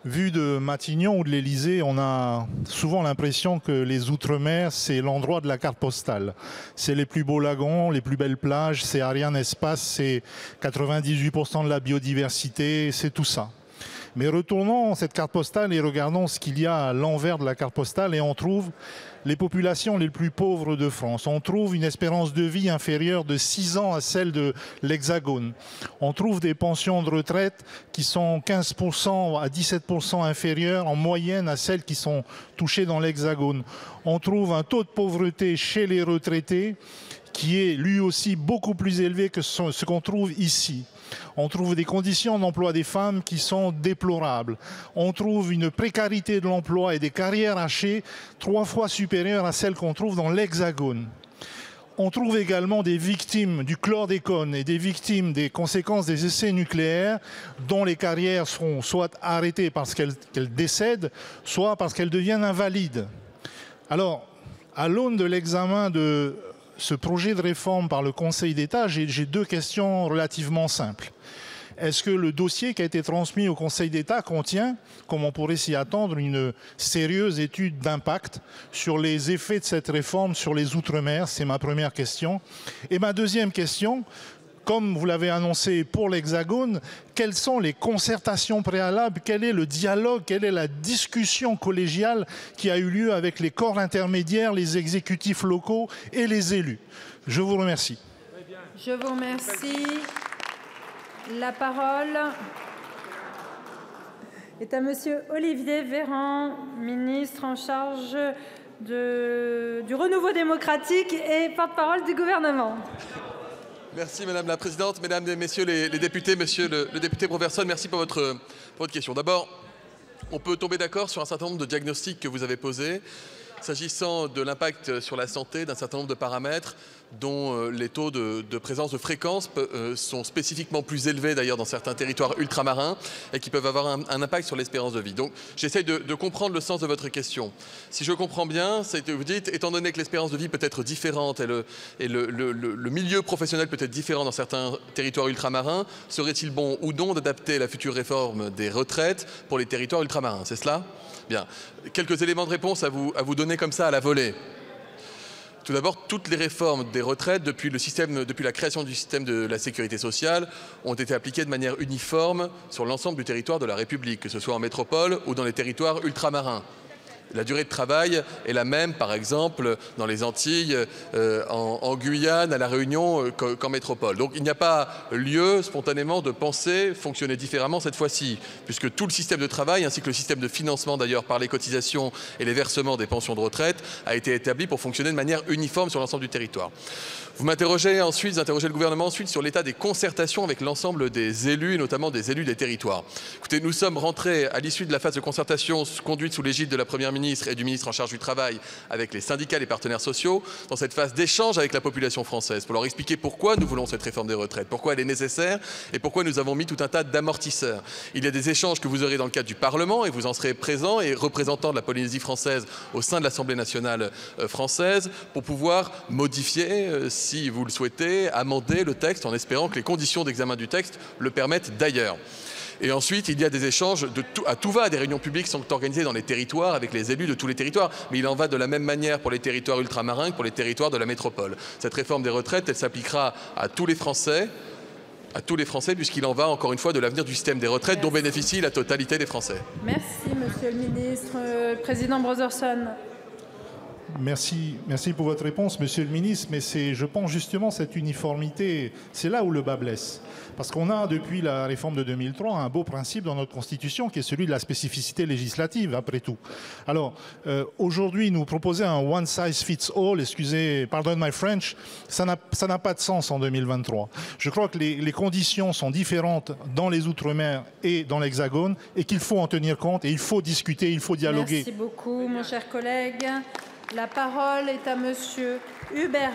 Vu de Matignon ou de l'Élysée, on a souvent l'impression que les Outre-mer, c'est l'endroit de la carte postale. C'est les plus beaux lagons, les plus belles plages, c'est Ariane Espace, c'est 98% de la biodiversité, c'est tout ça. Mais retournons cette carte postale et regardons ce qu'il y a à l'envers de la carte postale et on trouve les populations les plus pauvres de France. On trouve une espérance de vie inférieure de 6 ans à celle de l'Hexagone. On trouve des pensions de retraite qui sont 15% à 17% inférieures en moyenne à celles qui sont touchées dans l'Hexagone. On trouve un taux de pauvreté chez les retraités qui est lui aussi beaucoup plus élevé que ce qu'on trouve ici. On trouve des conditions d'emploi des femmes qui sont déplorables. On trouve une précarité de l'emploi et des carrières hachées 3 fois supérieures à celles qu'on trouve dans l'Hexagone. On trouve également des victimes du chlordécone et des victimes des conséquences des essais nucléaires dont les carrières seront soit arrêtées parce qu'elles décèdent, soit parce qu'elles deviennent invalides. Alors, à l'aune de l'examen de ce projet de réforme par le Conseil d'État, j'ai 2 questions relativement simples. Est-ce que le dossier qui a été transmis au Conseil d'État contient, comme on pourrait s'y attendre, une sérieuse étude d'impact sur les effets de cette réforme sur les Outre-mer? C'est ma première question. Et ma deuxième question, comme vous l'avez annoncé pour l'Hexagone, quelles sont les concertations préalables? Quel est le dialogue? Quelle est la discussion collégiale qui a eu lieu avec les corps intermédiaires, les exécutifs locaux et les élus? Je vous remercie. Je vous remercie. La parole est à Monsieur Olivier Véran, ministre en charge du renouveau démocratique et porte-parole du gouvernement. Merci Madame la Présidente, Mesdames et Messieurs les députés, Monsieur le député Broverson, merci pour votre question. D'abord, on peut tomber d'accord sur un certain nombre de diagnostics que vous avez posés, s'agissant de l'impact sur la santé d'un certain nombre de paramètres dont les taux de présence de fréquences sont spécifiquement plus élevés d'ailleurs dans certains territoires ultramarins et qui peuvent avoir un impact sur l'espérance de vie. Donc j'essaye de comprendre le sens de votre question. Si je comprends bien, c'est que vous dites, étant donné que l'espérance de vie peut être différente et le milieu professionnel peut être différent dans certains territoires ultramarins, serait-il bon ou non d'adapter la future réforme des retraites pour les territoires ultramarins? C'est cela? Bien. Quelques éléments de réponse à vous donner comme ça à la volée. Tout d'abord, toutes les réformes des retraites depuis la création du système de la sécurité sociale ont été appliquées de manière uniforme sur l'ensemble du territoire de la République, que ce soit en métropole ou dans les territoires ultramarins. La durée de travail est la même, par exemple, dans les Antilles, en Guyane, à La Réunion, qu'en métropole. Donc il n'y a pas lieu, spontanément, de penser fonctionner différemment cette fois-ci, puisque tout le système de travail, ainsi que le système de financement, d'ailleurs, par les cotisations et les versements des pensions de retraite, a été établi pour fonctionner de manière uniforme sur l'ensemble du territoire. Vous m'interrogez ensuite, vous interrogez le gouvernement ensuite sur l'état des concertations avec l'ensemble des élus, et notamment des élus des territoires. Écoutez, nous sommes rentrés à l'issue de la phase de concertation conduite sous l'égide de la Première ministre et du ministre en charge du Travail avec les syndicats et les partenaires sociaux, dans cette phase d'échange avec la population française, pour leur expliquer pourquoi nous voulons cette réforme des retraites, pourquoi elle est nécessaire et pourquoi nous avons mis tout un tas d'amortisseurs. Il y a des échanges que vous aurez dans le cadre du Parlement et vous en serez présents et représentants de la Polynésie française au sein de l'Assemblée nationale française pour pouvoir modifier, si vous le souhaitez, amender le texte en espérant que les conditions d'examen du texte le permettent d'ailleurs. Et ensuite, il y a des échanges à tout va, des réunions publiques sont organisées dans les territoires avec les élus de tous les territoires. Mais il en va de la même manière pour les territoires ultramarins que pour les territoires de la métropole. Cette réforme des retraites, elle s'appliquera à tous les Français, puisqu'il en va encore une fois de l'avenir du système des retraites dont bénéficie la totalité des Français. Merci Monsieur le ministre. Président Broverson. Merci pour votre réponse, Monsieur le ministre, mais c'est, je pense justement, cette uniformité, c'est là où le bas blesse. Parce qu'on a, depuis la réforme de 2003, un beau principe dans notre Constitution qui est celui de la spécificité législative, après tout. Alors, aujourd'hui, nous proposer un one size fits all, excusez, pardon my French, ça n'a pas de sens en 2023. Je crois que les conditions sont différentes dans les Outre-mer et dans l'Hexagone et qu'il faut en tenir compte et il faut discuter, il faut dialoguer. Merci beaucoup, mon cher collègue. La parole est à Monsieur Hubert